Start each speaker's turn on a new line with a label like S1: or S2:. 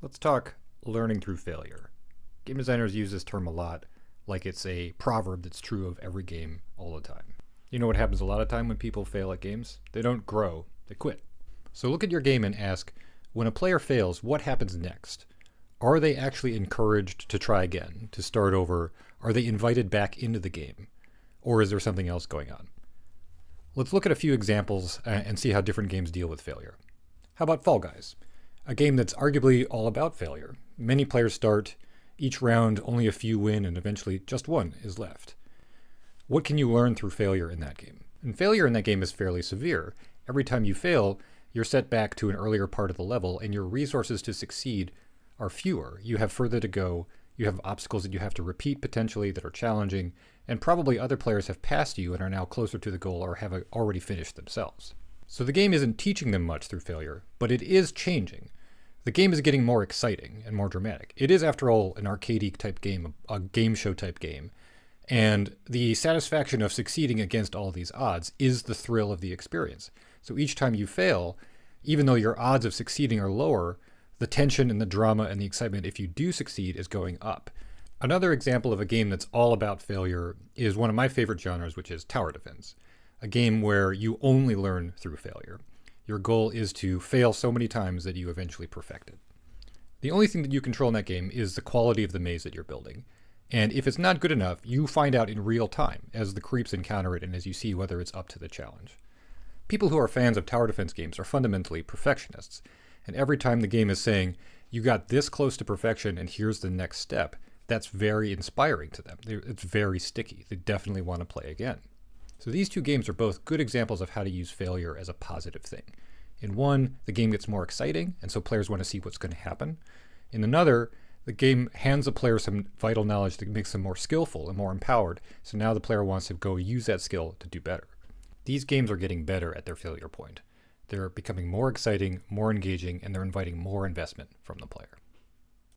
S1: Let's talk learning through failure. Game designers use this term a lot, like it's a proverb that's true of every game all the time. You know what happens a lot of time when people fail at games? They don't grow, they quit. So look at your game and ask, when a player fails, what happens next? Are they actually encouraged to try again, to start over? Are they invited back into the game? Or is there something else going on? Let's look at a few examples and see how different games deal with failure. How about Fall Guys? A game that's arguably all about failure. Many players start, each round only a few win, and eventually just one is left. What can you learn through failure in that game? And failure in that game is fairly severe. Every time you fail, you're set back to an earlier part of the level, and your resources to succeed are fewer. You have further to go, you have obstacles that you have to repeat potentially that are challenging, and probably other players have passed you and are now closer to the goal or have already finished themselves. So the game isn't teaching them much through failure, but it is changing. The game is getting more exciting and more dramatic. It is, after all, an arcade type game, a game show type game. And the satisfaction of succeeding against all these odds is the thrill of the experience. So each time you fail, even though your odds of succeeding are lower, the tension and the drama and the excitement if you do succeed is going up. Another example of a game that's all about failure is one of my favorite genres, which is tower defense. A game where you only learn through failure. Your goal is to fail so many times that you eventually perfect it. The only thing that you control in that game is the quality of the maze that you're building. And if it's not good enough, you find out in real time as the creeps encounter it and as you see whether it's up to the challenge. People who are fans of tower defense games are fundamentally perfectionists. And every time the game is saying, you got this close to perfection and here's the next step, that's very inspiring to them. It's very sticky. They definitely want to play again. So these two games are both good examples of how to use failure as a positive thing. In one, the game gets more exciting, and so players want to see what's going to happen. In another, the game hands the player some vital knowledge that makes them more skillful and more empowered, so now the player wants to go use that skill to do better. These games are getting better at their failure point. They're becoming more exciting, more engaging, and they're inviting more investment from the player.